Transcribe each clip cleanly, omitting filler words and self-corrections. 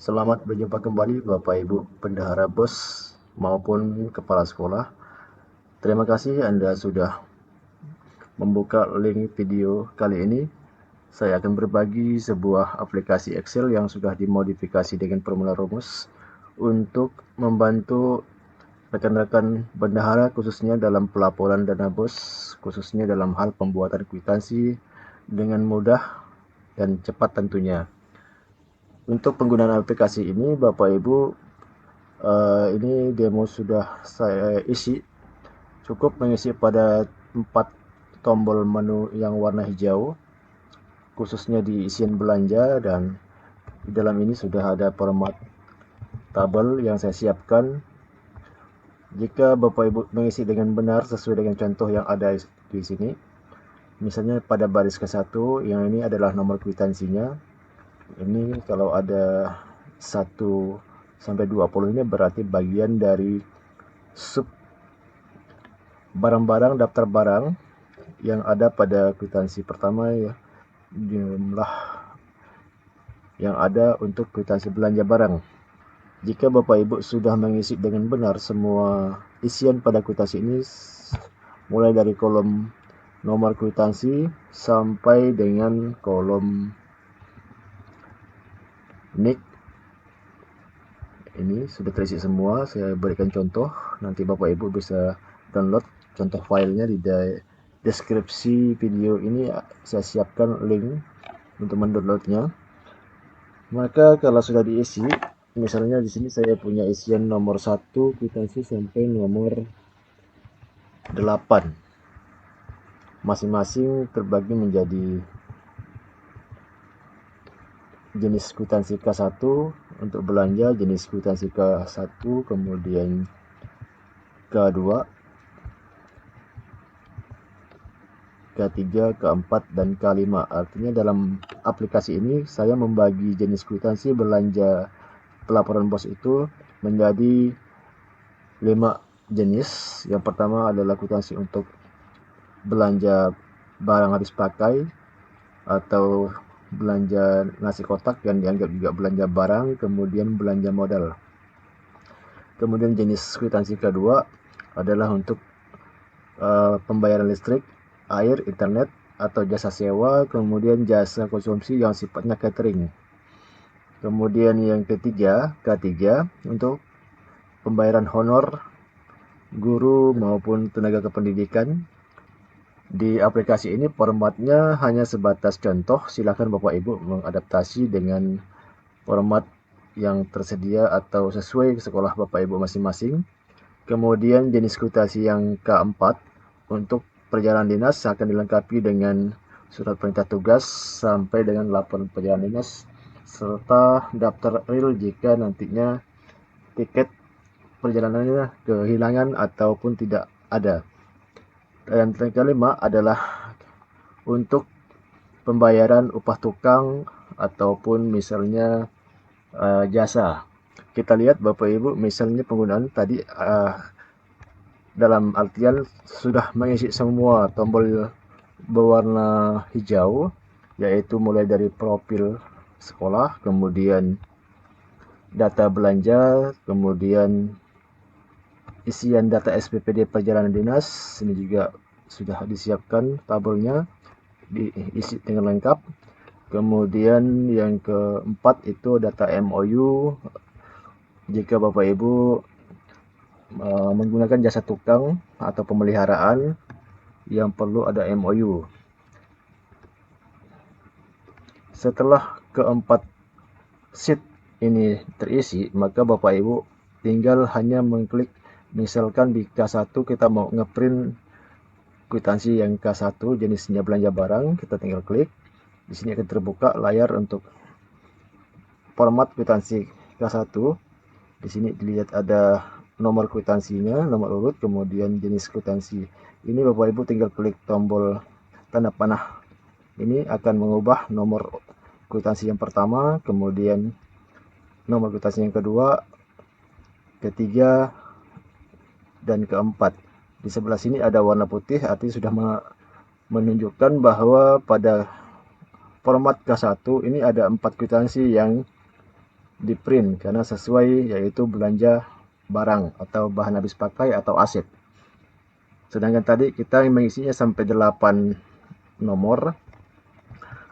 Selamat berjumpa kembali Bapak Ibu Bendahara Bos maupun Kepala Sekolah. Terima kasih Anda sudah membuka link video kali ini. Saya akan berbagi sebuah aplikasi Excel yang sudah dimodifikasi dengan formula rumus untuk membantu rekan-rekan bendahara khususnya dalam pelaporan dana bos, khususnya dalam hal pembuatan kwitansi dengan mudah dan cepat tentunya. Untuk penggunaan aplikasi ini Bapak Ibu, ini demo sudah saya isi. Cukup mengisi pada 4 tombol menu yang warna hijau, khususnya di isian belanja, dan di dalam ini sudah ada format tabel yang saya siapkan. Jika Bapak Ibu mengisi dengan benar sesuai dengan contoh yang ada di sini, misalnya pada baris ke-1 yang ini adalah nomor kwitansinya. Ini kalau ada 1 sampai 20 ini berarti bagian dari sub barang-barang, daftar barang yang ada pada kwitansi pertama, ya, jumlah yang ada untuk kwitansi belanja barang. Jika Bapak Ibu sudah mengisi dengan benar semua isian pada kwitansi ini, mulai dari kolom nomor kwitansi sampai dengan kolom NIK, ini sudah terisi semua. Saya berikan contoh, nanti Bapak Ibu bisa download contoh filenya di deskripsi video ini. Saya siapkan link untuk mendownloadnya. Maka kalau sudah diisi, misalnya di sini saya punya isian nomor 1 kwitansi sampai nomor 8, masing-masing terbagi menjadi jenis kwitansi K1 untuk belanja, jenis kwitansi K1, kemudian K2, K3, K4, dan K5. Artinya dalam aplikasi ini saya membagi jenis kwitansi belanja pelaporan bos itu menjadi 5 jenis. Yang pertama adalah kwitansi untuk belanja barang habis pakai atau belanja nasi kotak yang dianggap juga belanja barang, kemudian belanja modal. Kemudian jenis kwitansi kedua adalah untuk pembayaran listrik, air, internet, atau jasa sewa, kemudian jasa konsumsi yang sifatnya catering. Kemudian yang ketiga, K3, untuk pembayaran honor guru maupun tenaga kependidikan. Di aplikasi ini formatnya hanya sebatas contoh, silakan Bapak Ibu mengadaptasi dengan format yang tersedia atau sesuai sekolah Bapak Ibu masing-masing. Kemudian jenis kwitansi yang keempat untuk perjalanan dinas akan dilengkapi dengan surat perintah tugas sampai dengan laporan perjalanan dinas serta daftar real jika nantinya tiket perjalanannya kehilangan ataupun tidak ada. Dan yang kelima adalah untuk pembayaran upah tukang ataupun misalnya jasa. Kita lihat Bapak Ibu, misalnya penggunaan tadi dalam artian sudah mengisi semua tombol berwarna hijau, yaitu mulai dari profil sekolah, kemudian data belanja, kemudian isian data SPPD perjalanan dinas. Ini juga sudah disiapkan tabelnya, diisi dengan lengkap. Kemudian yang keempat itu data MOU. Jika Bapak Ibu menggunakan jasa tukang atau pemeliharaan, yang perlu ada MOU. Setelah keempat sheet ini terisi, maka Bapak Ibu tinggal hanya mengklik. Misalkan di K1 kita mau ngeprint kwitansi yang K1 jenisnya belanja barang, kita tinggal klik. Di sini akan terbuka layar untuk format kwitansi K1. Di sini dilihat ada nomor kwitansinya, nomor urut, kemudian jenis kwitansi. Ini Bapak Ibu tinggal klik tombol tanda panah. Ini akan mengubah nomor kwitansi yang pertama, kemudian nomor kwitansi yang kedua, ketiga, dan keempat. Di sebelah sini ada warna putih, artinya sudah menunjukkan bahwa pada format K1 ini ada 4 kwitansi yang di print karena sesuai, yaitu belanja barang atau bahan habis pakai atau aset. Sedangkan tadi kita mengisinya sampai 8 nomor,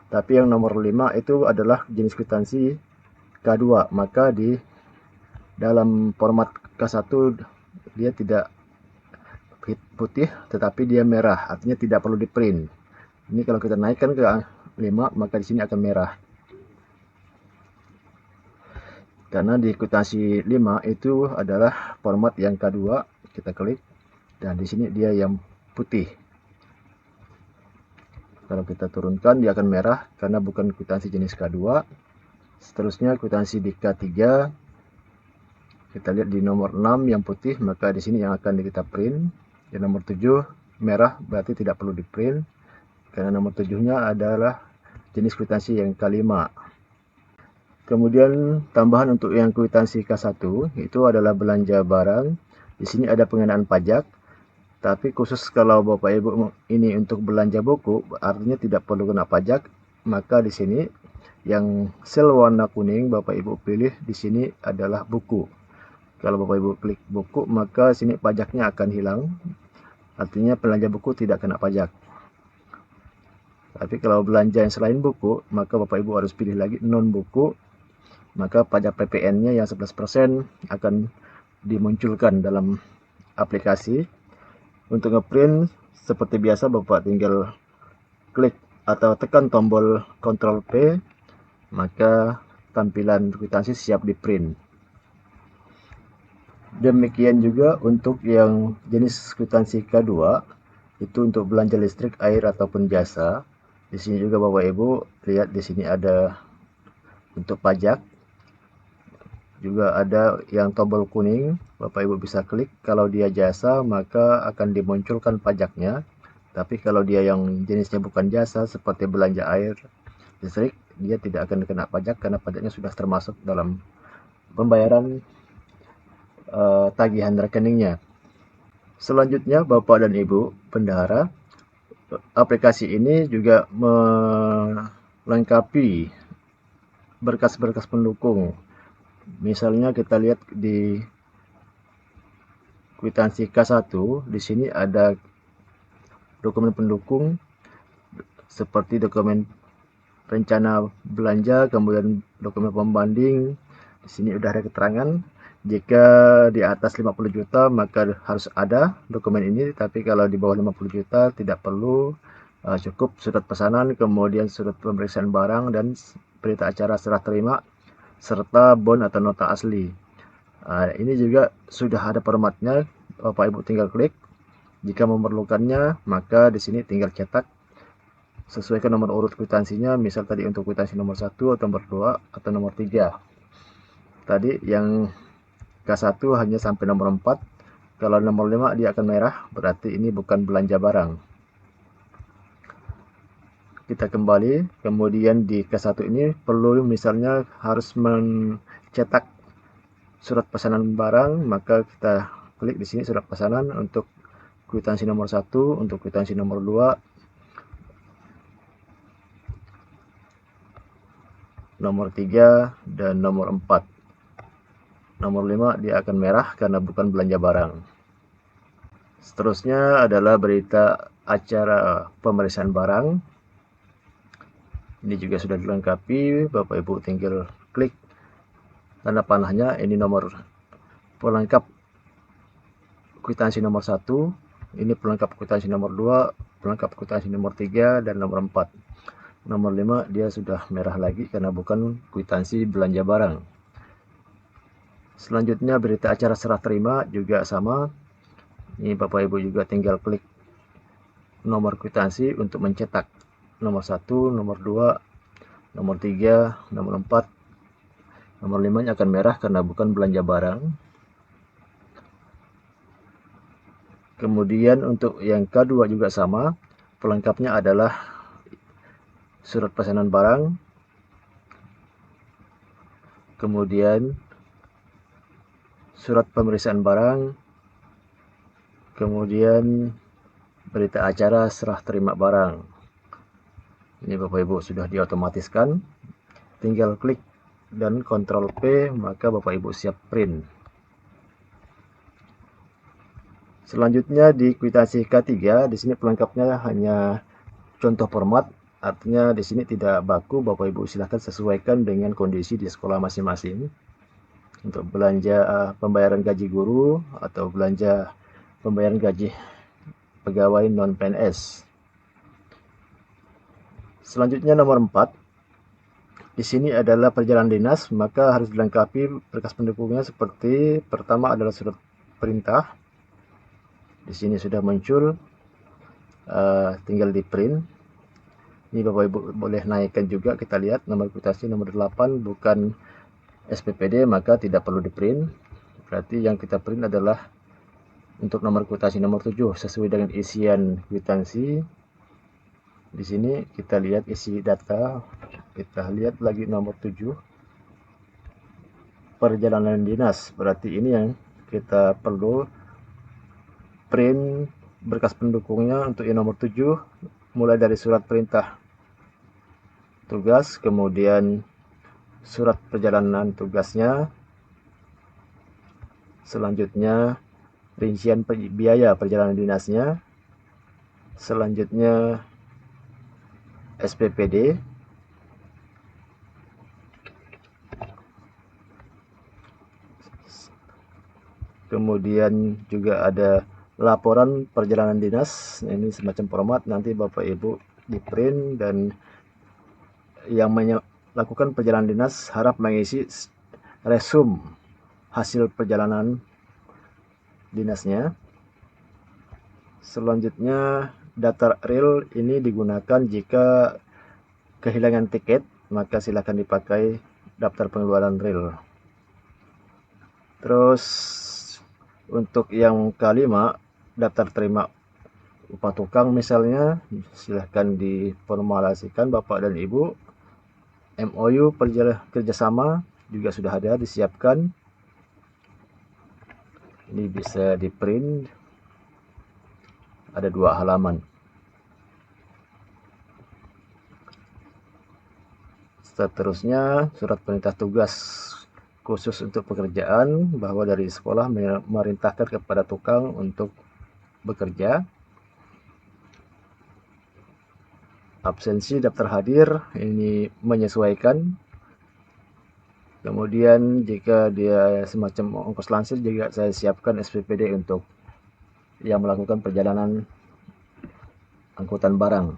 tapi yang nomor 5 itu adalah jenis kwitansi K2, maka di dalam format K1 dia tidak putih tetapi dia merah, artinya tidak perlu di print. Ini kalau kita naikkan ke 5, maka di sini akan merah. Karena di kwitansi 5 itu adalah format yang K2, kita klik dan di sini dia yang putih. Kalau kita turunkan dia akan merah karena bukan kwitansi jenis K2. Seterusnya kwitansi di K3, kita lihat di nomor 6 yang putih, maka di sini yang akan kita print. Di nomor 7 merah berarti tidak perlu di print karena nomor 7-nya adalah jenis kwitansi yang K5. Kemudian tambahan untuk yang kwitansi K1 itu adalah belanja barang. Di sini ada pengenaan pajak, tapi khusus kalau Bapak Ibu ini untuk belanja buku, artinya tidak perlu kena pajak. Maka di sini yang sel warna kuning Bapak Ibu pilih di sini adalah buku. Kalau Bapak Ibu klik buku, maka sini pajaknya akan hilang. Artinya belanja buku tidak kena pajak. Tapi kalau belanja yang selain buku, maka Bapak Ibu harus pilih lagi non buku. Maka pajak PPN-nya yang 11% akan dimunculkan dalam aplikasi. Untuk ngeprint seperti biasa Bapak tinggal klik atau tekan tombol Ctrl P, maka tampilan kwitansi siap di print. Demikian juga untuk yang jenis kwitansi K2, itu untuk belanja listrik, air ataupun jasa. Di sini juga Bapak Ibu lihat di sini ada untuk pajak. Juga ada yang tombol kuning, Bapak Ibu bisa klik. Kalau dia jasa maka akan dimunculkan pajaknya. Tapi kalau dia yang jenisnya bukan jasa seperti belanja air, listrik, dia tidak akan kena pajak karena pajaknya sudah termasuk dalam pembayaran tagihan rekeningnya. Selanjutnya Bapak dan Ibu bendahara, aplikasi ini juga melengkapi berkas-berkas pendukung. Misalnya kita lihat di kwitansi K1, di sini ada dokumen pendukung seperti dokumen rencana belanja, kemudian dokumen pembanding. Di sini sudah ada keterangan jika di atas 50 juta maka harus ada dokumen ini, tapi kalau di bawah 50 juta tidak perlu. Cukup surat pesanan, kemudian surat pemeriksaan barang dan berita acara serah terima serta bon atau nota asli. Ini juga sudah ada formatnya, Bapak Ibu tinggal klik. Jika memerlukannya, maka di sini tinggal cetak sesuaikan nomor urut kwitansinya. Misal tadi untuk kwitansi nomor 1 atau nomor 2 atau nomor 3. Tadi yang K1 hanya sampai nomor 4. Kalau nomor 5 dia akan merah, berarti ini bukan belanja barang. Kita kembali, kemudian di K1 ini perlu misalnya harus mencetak surat pesanan barang, maka kita klik di sini surat pesanan untuk kwitansi nomor 1, untuk kwitansi nomor 2, nomor 3, dan nomor 4. Nomor 5 dia akan merah karena bukan belanja barang. Seterusnya adalah berita acara pemeriksaan barang. Ini juga sudah dilengkapi, Bapak Ibu tinggal klik tanda panahnya. Ini nomor pelengkap kwitansi nomor 1, ini pelengkap kwitansi nomor 2, pelengkap kwitansi nomor 3, dan nomor 4. Nomor 5 dia sudah merah lagi karena bukan kwitansi belanja barang. Selanjutnya berita acara serah terima juga sama. Ini Bapak Ibu juga tinggal klik nomor kwitansi untuk mencetak nomor 1, nomor 2, nomor 3, nomor 4, nomor 5 akan merah karena bukan belanja barang. Kemudian untuk yang K2 juga sama, pelengkapnya adalah surat pesanan barang, kemudian surat pemeriksaan barang, kemudian berita acara serah terima barang. Ini Bapak Ibu sudah diotomatiskan, tinggal klik dan Ctrl P, maka Bapak Ibu siap print. Selanjutnya di kwitansi K3, di sini pelengkapnya hanya contoh format, artinya di sini tidak baku. Bapak Ibu silahkan sesuaikan dengan kondisi di sekolah masing-masing. Untuk belanja pembayaran gaji guru atau belanja pembayaran gaji pegawai non PNS. Selanjutnya nomor 4. Di sini adalah perjalanan dinas, maka harus dilengkapi berkas pendukungnya seperti pertama adalah surat perintah. Di sini sudah muncul, tinggal di print. Ini Bapak Ibu boleh naikkan juga, kita lihat nomor kwitansi nomor 8 bukan SPPD, maka tidak perlu di print. Berarti yang kita print adalah untuk nomor kwitansi nomor 7 sesuai dengan isian kwitansi. Di sini kita lihat isi data, kita lihat lagi nomor 7 perjalanan dinas. Berarti ini yang kita perlu print berkas pendukungnya untuk yang nomor 7, mulai dari surat perintah tugas, kemudian surat perjalanan tugasnya, selanjutnya rincian biaya perjalanan dinasnya, selanjutnya SPPD, kemudian juga ada laporan perjalanan dinas. Ini semacam format, nanti Bapak Ibu di print, dan yang melakukan perjalanan dinas harap mengisi resume hasil perjalanan dinasnya. Selanjutnya data real ini digunakan jika kehilangan tiket, maka silakan dipakai daftar pengeluaran real. Terus untuk yang kelima, daftar terima upah tukang misalnya, silahkan diformulasikan Bapak dan Ibu. MOU kerjasama juga sudah ada disiapkan. Ini bisa di print, ada 2 halaman. Seterusnya surat perintah tugas khusus untuk pekerjaan, bahwa dari sekolah memerintahkan kepada tukang untuk bekerja. Absensi daftar hadir ini menyesuaikan. Kemudian jika dia semacam ongkos lansir juga saya siapkan SPPD untuk yang melakukan perjalanan angkutan barang.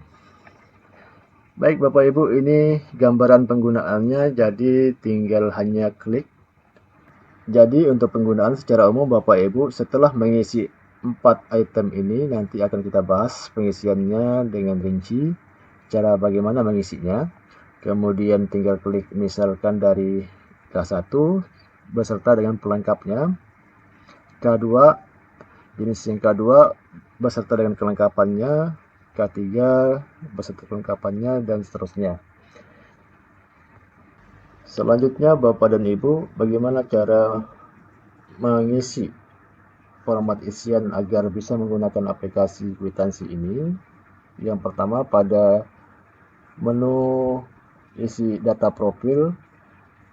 Baik Bapak Ibu, ini gambaran penggunaannya, jadi tinggal hanya klik. Jadi untuk penggunaan secara umum Bapak Ibu, setelah mengisi 4 item ini, nanti akan kita bahas pengisiannya dengan rinci, cara bagaimana mengisinya. Kemudian tinggal klik misalkan dari K1 beserta dengan pelengkapnya, K2 jenis yang K2 beserta dengan kelengkapannya, K3 beserta kelengkapannya, dan seterusnya. Selanjutnya Bapak dan Ibu, bagaimana cara mengisi format isian agar bisa menggunakan aplikasi kwitansi ini. Yang pertama, pada menu isi data profil,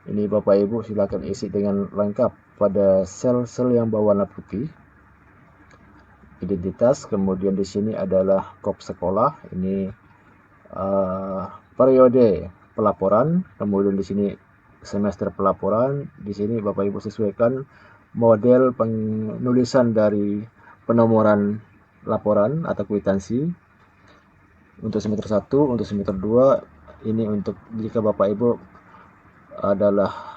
ini Bapak Ibu silakan isi dengan lengkap pada sel-sel yang berwarna putih. Identitas, kemudian di sini adalah kop sekolah, ini periode pelaporan, kemudian di sini semester pelaporan. Di sini Bapak Ibu sesuaikan model penulisan dari penomoran laporan atau kwitansi. Untuk semester 1, untuk semester 2, ini untuk jika Bapak Ibu adalah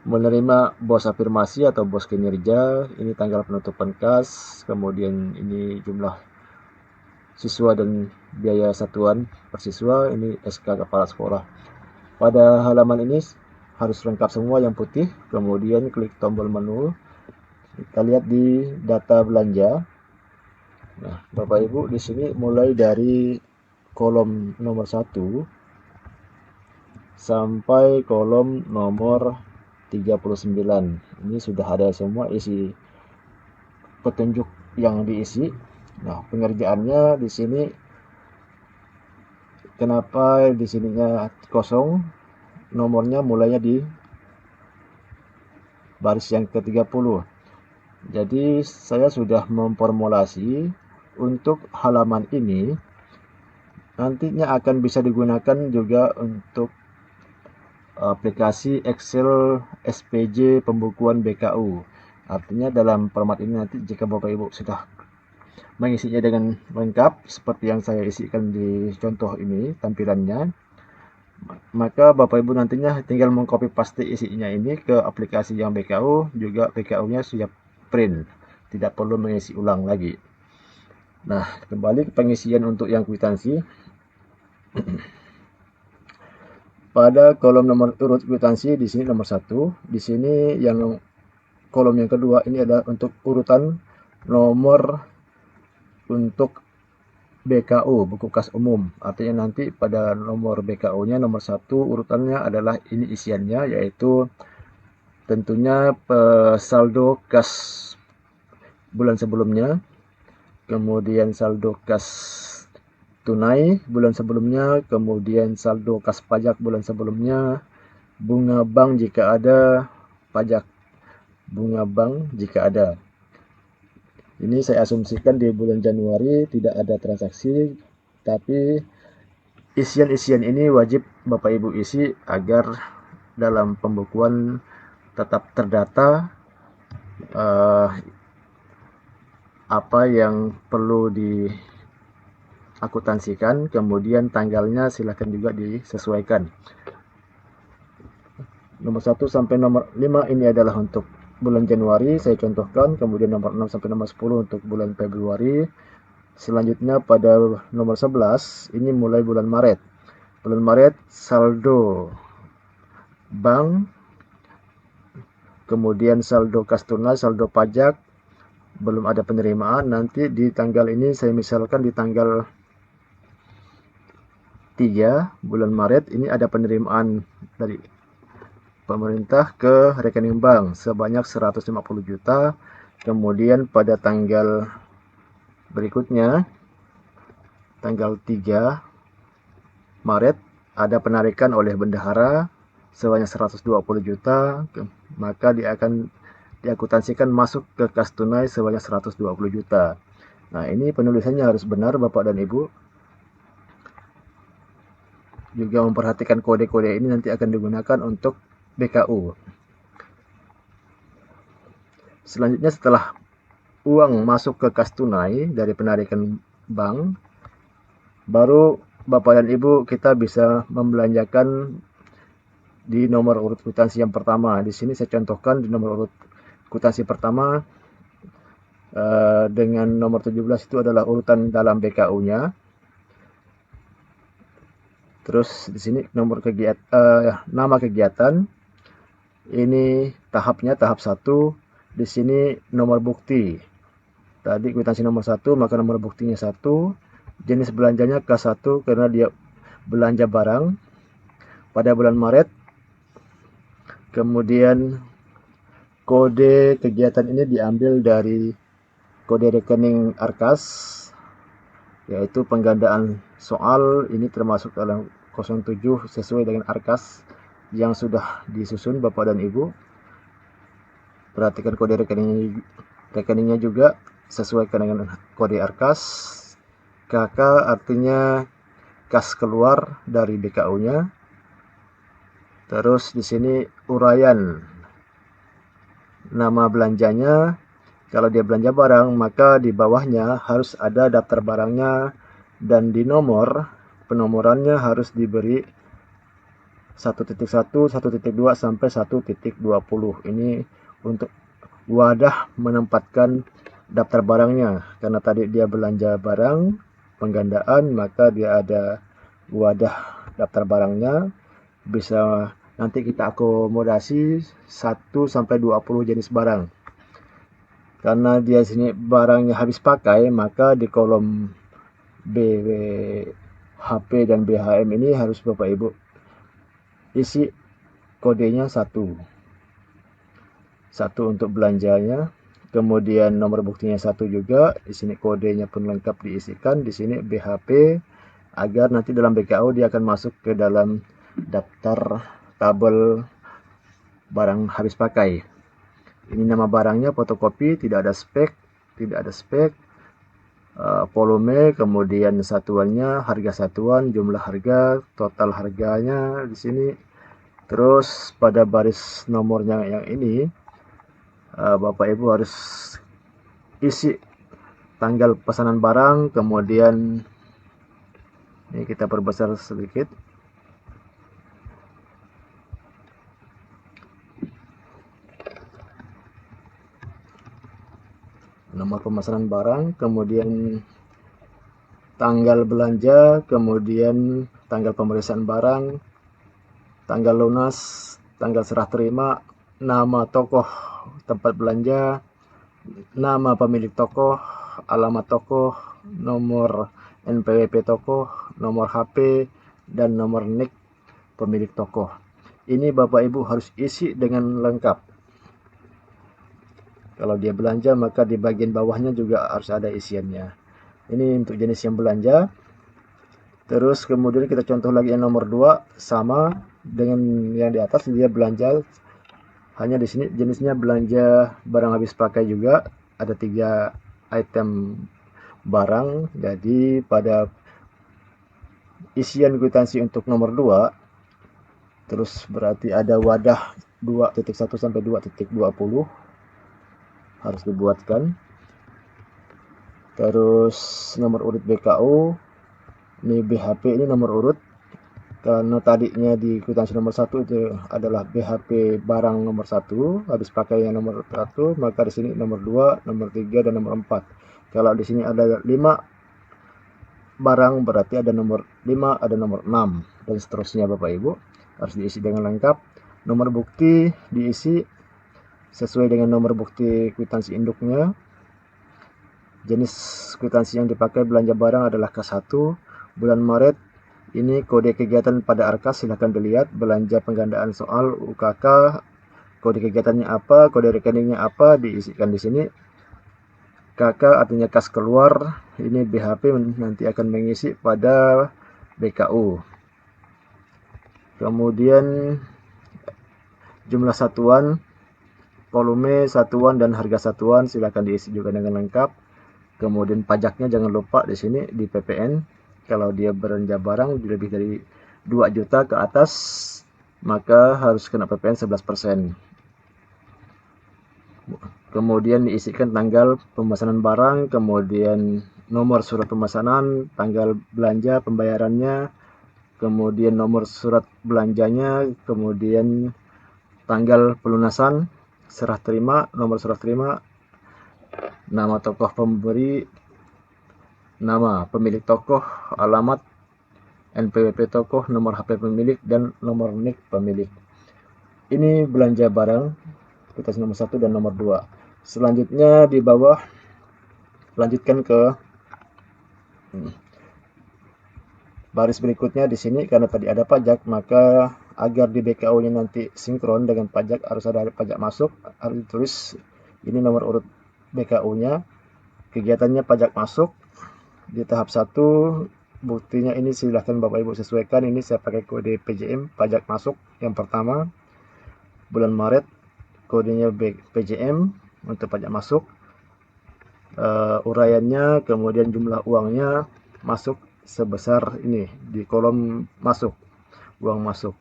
menerima bos afirmasi atau bos kinerja, ini tanggal penutupan kas, kemudian ini jumlah siswa dan biaya satuan per siswa, ini SK kepala sekolah. Pada halaman ini harus lengkap semua yang putih, kemudian klik tombol menu. Kita lihat di data belanja. Nah, Bapak Ibu di sini mulai dari kolom nomor 1 sampai kolom nomor 39. Ini sudah ada semua isi petunjuk yang diisi. Nah, pengerjaannya di sini kenapa di sininya kosong? nomornya mulainya di baris yang ke-30. Jadi saya sudah memformulasi untuk halaman ini, nantinya akan bisa digunakan juga untuk aplikasi Excel SPJ pembukuan BKU. Artinya dalam format ini nanti jika Bapak Ibu sudah mengisinya dengan lengkap seperti yang saya isikan di contoh ini tampilannya, maka Bapak Ibu nantinya tinggal mengcopy paste isinya ini ke aplikasi yang BKU, juga BKU-nya sudah print, tidak perlu mengisi ulang lagi. Nah, kembali ke pengisian untuk yang kwitansi. Pada kolom nomor urut kwitansi di sini nomor 1, di sini yang kolom yang kedua ini adalah untuk urutan nomor untuk BKU, buku kas umum. Artinya nanti pada nomor BKU-nya nomor 1 urutannya adalah ini isiannya, yaitu tentunya saldo kas bulan sebelumnya, kemudian saldo kas tunai bulan sebelumnya, kemudian saldo kas pajak bulan sebelumnya, bunga bank jika ada, pajak bunga bank jika ada. Ini saya asumsikan di bulan Januari tidak ada transaksi, tapi isian-isian ini wajib Bapak Ibu isi agar dalam pembukuan tetap terdata apa yang perlu diakuntansikan, kemudian tanggalnya silahkan juga disesuaikan. Nomor 1 sampai nomor 5 ini adalah untuk bulan Januari, saya contohkan, kemudian nomor 6 sampai nomor 10 untuk bulan Februari. Selanjutnya pada nomor 11, ini mulai bulan Maret. Bulan Maret, saldo bank, kemudian saldo kas tunai, saldo pajak, belum ada penerimaan. Nanti di tanggal ini saya misalkan di tanggal 3 bulan Maret, ini ada penerimaan dari pemerintah ke rekening bank sebanyak 150 juta. Kemudian pada tanggal berikutnya, tanggal 3 Maret, ada penarikan oleh bendahara sebanyak 120 juta, maka dia akan diakuntansikan masuk ke kas tunai sebanyak 120 juta. Nah, ini penulisannya harus benar Bapak dan Ibu. Juga memperhatikan kode-kode ini nanti akan digunakan untuk BKU. Selanjutnya setelah uang masuk ke kas tunai dari penarikan bank, baru Bapak dan Ibu kita bisa membelanjakan di nomor urut kwitansi yang pertama. Di sini saya contohkan di nomor urut kwitansi pertama dengan nomor 17 itu adalah urutan dalam BKU-nya. Terus di sini nomor nama kegiatan. Ini tahapnya tahap 1. Di sini nomor bukti. Tadi kwitansi nomor 1, maka nomor buktinya 1. Jenis belanjanya K1 karena dia belanja barang pada bulan Maret. Kemudian kode kegiatan ini diambil dari kode rekening Arkas, yaitu penggandaan soal. Ini termasuk dalam 07 sesuai dengan Arkas yang sudah disusun Bapak dan Ibu. Perhatikan kode rekeningnya juga sesuaikan dengan kode Arkas. KK artinya kas keluar dari BKU-nya. Terus di sini uraian nama belanjanya. Kalau dia belanja barang, maka di bawahnya harus ada daftar barangnya, dan di nomor penomorannya harus diberi 1.1, 1.2 sampai 1.20. Ini untuk wadah menempatkan daftar barangnya. Karena tadi dia belanja barang penggandaan, maka dia ada wadah daftar barangnya. Bisa nanti kita akomodasi 1 sampai 20 jenis barang. Karena dia sini barangnya habis pakai, maka di kolom BHP dan BHM ini harus Bapak Ibu isi kodenya 1 untuk belanjanya. Kemudian nomor buktinya 1 juga. Di sini kodenya pun lengkap diisikan. Di sini BHP agar nanti dalam BKU dia akan masuk ke dalam daftar tabel barang habis pakai. Ini nama barangnya, fotokopi, tidak ada spek, volume, kemudian satuannya, harga satuan, jumlah harga, total harganya di sini. Terus pada baris nomornya yang ini, Bapak Ibu harus isi tanggal pesanan barang, kemudian ini kita perbesar sedikit. Nomor pemesanan barang, kemudian tanggal belanja, kemudian tanggal pemeriksaan barang, tanggal lunas, tanggal serah terima, nama tokoh tempat belanja, nama pemilik toko, alamat toko, nomor NPWP toko, nomor HP, dan nomor NIK pemilik toko. Ini Bapak Ibu harus isi dengan lengkap. Kalau dia belanja, maka di bagian bawahnya juga harus ada isiannya. Ini untuk jenis yang belanja. Terus kemudian kita contoh lagi yang nomor 2, sama dengan yang di atas, dia belanja. Hanya di sini jenisnya belanja barang habis pakai juga. Ada 3 item barang. Jadi pada isian kwitansi untuk nomor 2, terus berarti ada wadah 2.1 sampai 2.20 harus dibuatkan. Terus nomor urut BKU, ini BHP, ini nomor urut, karena tadinya di kwitansi nomor 1 itu adalah BHP barang nomor 1, habis pakai yang nomor 1, maka di sini nomor 2, nomor 3, dan nomor 4. Kalau di sini ada 5 barang, berarti ada nomor 5, ada nomor 6, dan seterusnya. Bapak Ibu harus diisi dengan lengkap. Nomor bukti diisi sesuai dengan nomor bukti kwitansi induknya. Jenis kwitansi yang dipakai belanja barang adalah K1. Bulan Maret, ini kode kegiatan pada Arkas, silahkan dilihat. Belanja penggandaan soal UKK, kode kegiatannya apa, kode rekeningnya apa, diisikan di sini. KK artinya kas keluar, ini BHP nanti akan mengisi pada BKU. Kemudian jumlah satuan, volume satuan, dan harga satuan silakan diisi juga dengan lengkap. Kemudian pajaknya jangan lupa di sini di PPN. Kalau dia belanja barang lebih dari 2 juta ke atas, maka harus kena PPN 11%. Kemudian diisikan tanggal pemesanan barang, kemudian nomor surat pemesanan, tanggal belanja pembayarannya, kemudian nomor surat belanjanya, kemudian tanggal pelunasan, serah terima, nomor serah terima, nama tokoh pemberi, nama pemilik tokoh, alamat, NPWP tokoh, nomor HP pemilik, dan nomor NIK pemilik. Ini belanja barang kwitansi nomor 1 dan nomor 2. Selanjutnya di bawah, lanjutkan ke baris berikutnya. Di sini karena tadi ada pajak, maka agar di BKU-nya nanti sinkron dengan pajak, harus ada pajak masuk, harus ditulis ini nomor urut BKU-nya, kegiatannya pajak masuk. Di tahap 1, buktinya ini silahkan Bapak Ibu sesuaikan. Ini saya pakai kode PJM, pajak masuk yang pertama, bulan Maret, kodenya PJM untuk pajak masuk. Uraiannya, kemudian jumlah uangnya masuk sebesar ini di kolom masuk, uang masuk.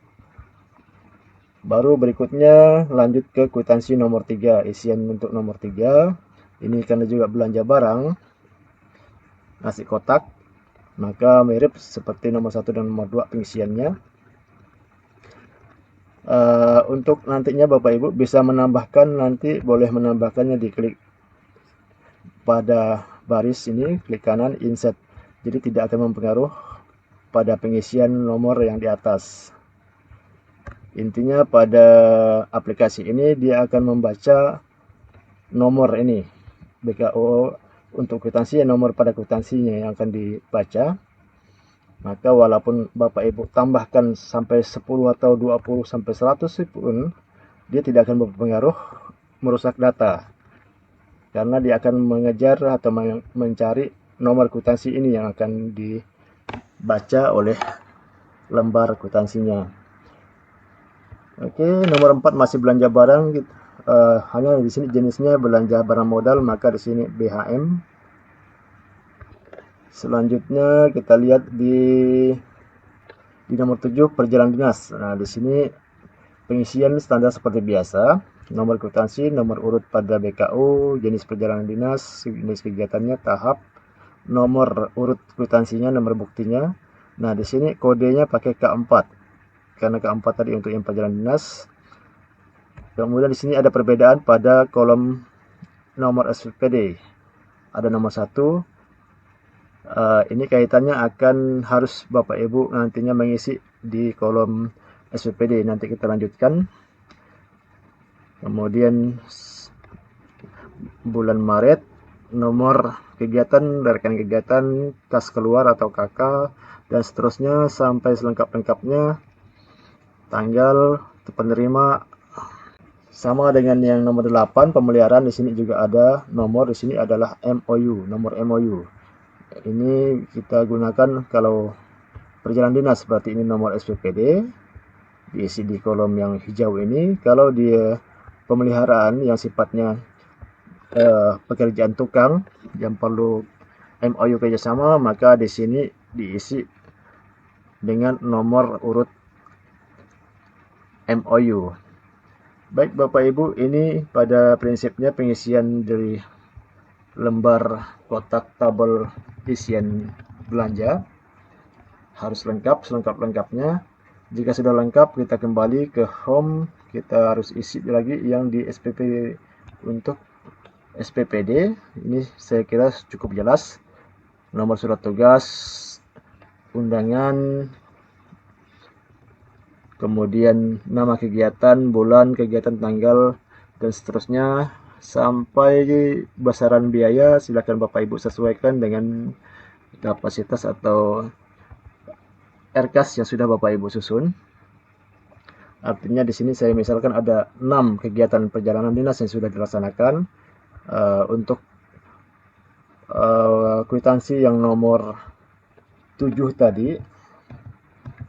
Baru berikutnya lanjut ke kwitansi nomor 3, isian untuk nomor 3. Ini karena juga belanja barang, nasi kotak, maka mirip seperti nomor 1 dan nomor 2 pengisiannya. Untuk nantinya Bapak Ibu bisa menambahkan, nanti boleh menambahkannya di klik pada baris ini, klik kanan insert. Jadi tidak akan mempengaruh pada pengisian nomor yang di atas. Intinya pada aplikasi ini dia akan membaca nomor ini BKU untuk kwitansi, nomor pada kwitansinya yang akan dibaca. Maka walaupun Bapak Ibu tambahkan sampai 10 atau 20 sampai 100 pun, dia tidak akan berpengaruh merusak data, karena dia akan mengejar atau mencari nomor kwitansi ini yang akan dibaca oleh lembar kwitansinya. Oke, nomor 4 masih belanja barang. Hanya di sini jenisnya belanja barang modal, maka di sini BHM. Selanjutnya kita lihat di nomor 7 perjalanan dinas. Nah, di sini pengisian standar seperti biasa. Nomor kwitansi, nomor urut pada BKU, jenis perjalanan dinas, jenis kegiatannya, tahap, nomor urut kwitansinya, nomor buktinya. Nah, di sini kodenya pakai K4. Karena K4 tadi untuk yang perjalanan dinas. Kemudian di sini ada perbedaan pada kolom nomor SPPD. Ada nomor 1. Ini kaitannya akan harus Bapak Ibu nantinya mengisi di kolom SPPD. Nanti kita lanjutkan. Kemudian bulan Maret, nomor kegiatan, rekening kegiatan, kas keluar atau KK, dan seterusnya sampai selengkap-lengkapnya. Tanggal penerima sama dengan yang nomor 8 pemeliharaan. Di sini juga ada nomor, di sini adalah MOU, nomor MOU. Ini kita gunakan kalau perjalanan dinas, berarti ini nomor SPPD, diisi di kolom yang hijau ini. Kalau dia pemeliharaan yang sifatnya pekerjaan tukang yang perlu MOU kerjasama, maka di sini diisi dengan nomor urut MOU. Baik Bapak Ibu, ini pada prinsipnya pengisian dari lembar kotak tabel isian belanja harus lengkap, selengkap-lengkapnya. Jika sudah lengkap, kita kembali ke home, kita harus isi lagi yang di SPP. Untuk SPPD ini saya kira cukup jelas. Nomor surat tugas, undangan, kemudian nama kegiatan, bulan, kegiatan, tanggal, dan seterusnya. Sampai besaran biaya silakan Bapak Ibu sesuaikan dengan kapasitas atau RKAS yang sudah Bapak Ibu susun. Artinya di sini saya misalkan ada 6 kegiatan perjalanan dinas yang sudah dilaksanakan. Untuk kwitansi yang nomor 7 tadi,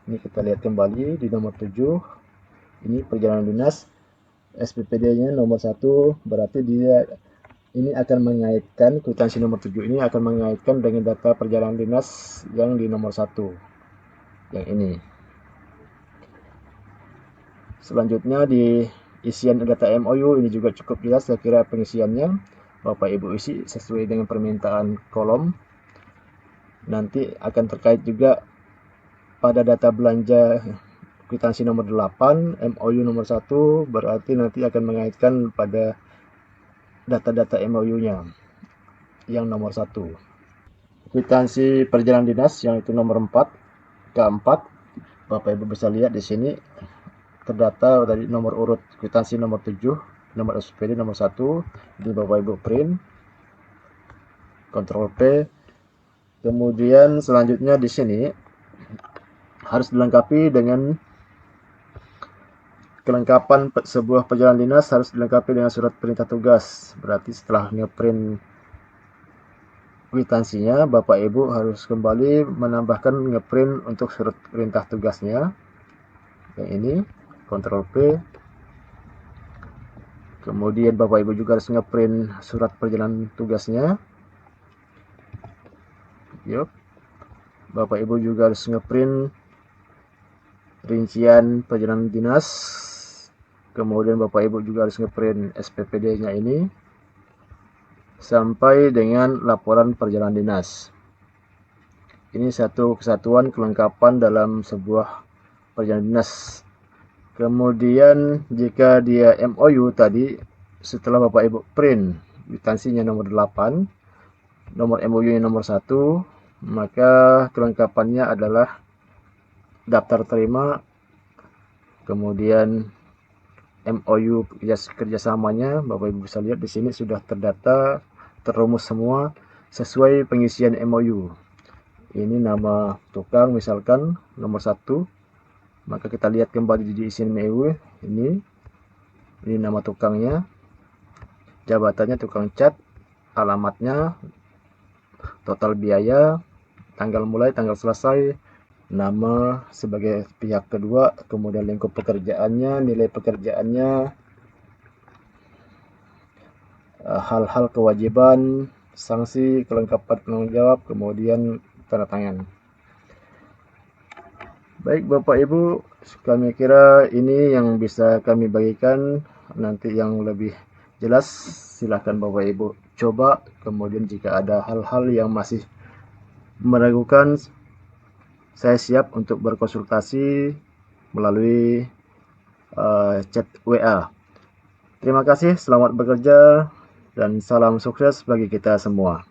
ini kita lihat kembali di nomor 7. Ini perjalanan dinas, SPPD-nya nomor 1, berarti dia ini akan mengaitkan, kwitansi nomor 7 ini akan mengaitkan dengan data perjalanan dinas yang di nomor 1, yang ini. Selanjutnya di isian data MOU ini juga cukup jelas, saya kira pengisiannya Bapak Ibu isi sesuai dengan permintaan kolom. Nanti akan terkait juga pada data belanja kwitansi nomor 8, MOU nomor 1, berarti nanti akan mengaitkan pada data-data MOU-nya yang nomor 1. Kwitansi perjalanan dinas yang itu nomor 4, K4, Bapak Ibu bisa lihat di sini terdata tadi nomor urut kwitansi nomor 7, nomor SPPD nomor 1. Ini Bapak Ibu print, Ctrl P. Kemudian selanjutnya di sini harus dilengkapi dengan kelengkapan sebuah perjalanan dinas, harus dilengkapi dengan surat perintah tugas. Berarti setelah ngeprint kwitansinya, Bapak Ibu harus kembali menambahkan ngeprint untuk surat perintah tugasnya. Yang ini Ctrl P. Kemudian Bapak Ibu juga harus ngeprint surat perjalanan tugasnya. Yuk. Bapak Ibu juga harus ngeprint rincian perjalanan dinas. Kemudian Bapak Ibu juga harus ngeprint SPPD-nya ini sampai dengan laporan perjalanan dinas. Ini satu kesatuan kelengkapan dalam sebuah perjalanan dinas. Kemudian jika dia MOU tadi, setelah Bapak Ibu print kwitansinya nomor 8, nomor MOU-nya nomor 1, maka kelengkapannya adalah daftar terima, kemudian MOU kerjasamanya. Bapak Ibu bisa lihat di sini sudah terdata, terumus semua sesuai pengisian MOU. Ini nama tukang misalkan nomor 1, maka kita lihat kembali di isian MOU ini nama tukangnya, jabatannya tukang cat, alamatnya, total biaya, tanggal mulai, tanggal selesai, nama sebagai pihak kedua, kemudian lingkup pekerjaannya, nilai pekerjaannya, hal-hal kewajiban, sanksi, kelengkapan penanggung jawab, kemudian tanda tangan. Baik Bapak Ibu, kami kira ini yang bisa kami bagikan. Nanti yang lebih jelas silahkan Bapak Ibu coba. Kemudian jika ada hal-hal yang masih meragukan, saya siap untuk berkonsultasi melalui chat WA. Terima kasih, selamat bekerja, dan salam sukses bagi kita semua.